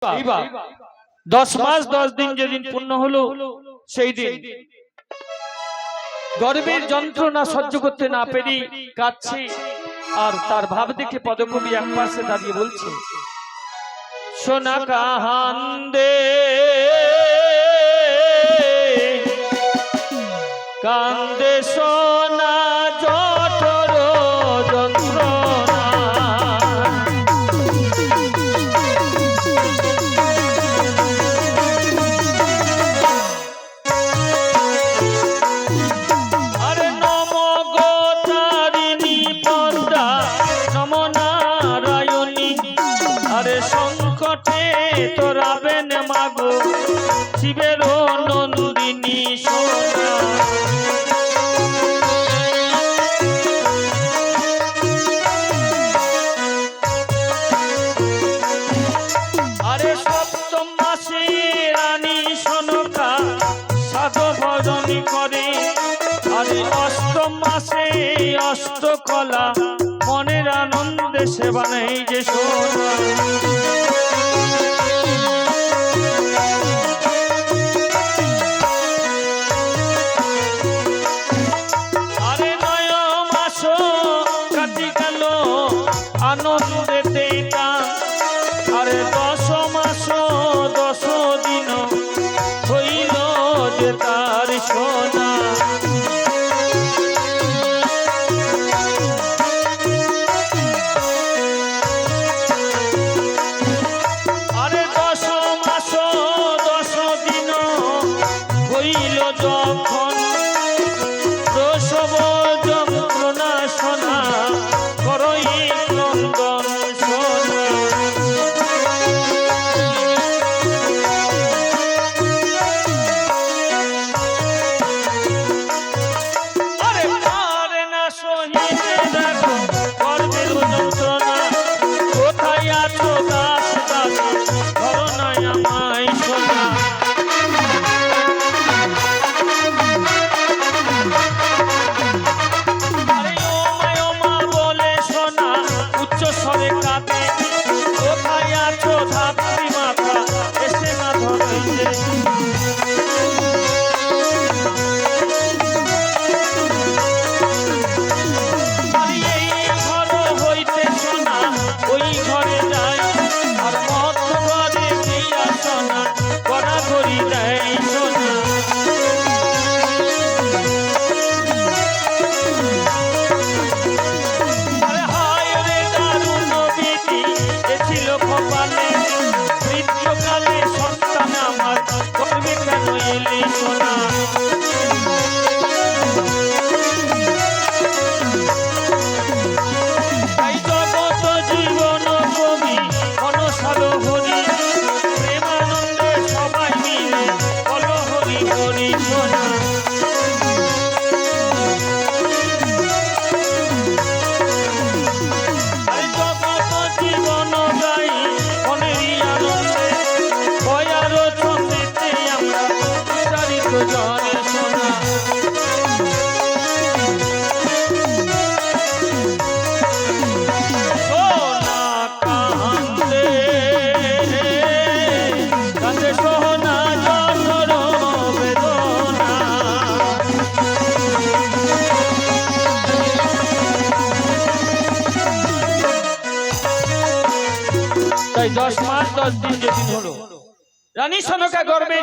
10 মাস 10 দিন যেদিন পূর্ণ হলো সেই দিন গর্ভের যন্ত্রণা সহ্য করতে না পেরে কাঁদছে। আর তার ভাব দেখে পদকবি এক পাশে দাঁড়িয়ে বলছে, সোনা কান্দে কান্দে সোনা জঠর যন্ত্রণা। আরে নম গো তারিণী পদ্মা নম নারায়ণী। আরে সংকটে তোরাবেন মাগো শিবের নন্দিনী সোনা। আরে সপ্তম মাসে রানী সনকা সাধু ভজন করে। আরে অষ্টম মাসে অষ্টকলা মনের আনন্দে সেবা নেই যে সোনা। আরে 9 মাস কাটি গেল আনন্দেতে গান। আরে 10 মাস 10 দিন হইল যে তার সোনা। আরে 10 মাস 10 দিন হইল যখন প্রসব যন্ত্রণা সোনা করই ক্রন্দন সোনা। আরে পারে না সহিতে দেখো গর্ভের যন্ত্রণা। কোথায় আছো দাস দাস ধরো না আমায় সোনা। আরে ও মা বলে সোনা উচ্চ স্বরে কাঁদে। কোথায় আছো ধাত্রী মাতা এসে না ধরইতে। এই ঘর হইতে সোনা ওই ঘরে যায়। আর মত ঘরে গিয়া সোনা কড়া ধরি দেয় সোনা। আরে হায় রে দারুণ বিধি এ ছিল কপালে। মৃত্যুকালে সন্তান আমার গর্ভে কেন এলি সোনা। তাই জগত জীবন কবি মনসার হরি প্রেমানন্দে সবাই মিলে বলো হরি হরি সোনা। আরে জগত জীবন গাই মনেরই আনন্দে দয়ার ছন্দেতে আমরা উচ্চারিত জনে সোনা। সোনা কান্দে কান্দে সোনা জঠর বেদনা। তাই 10 মাস 10 দিন যেদিন হলো রানী সনকা গর্ভে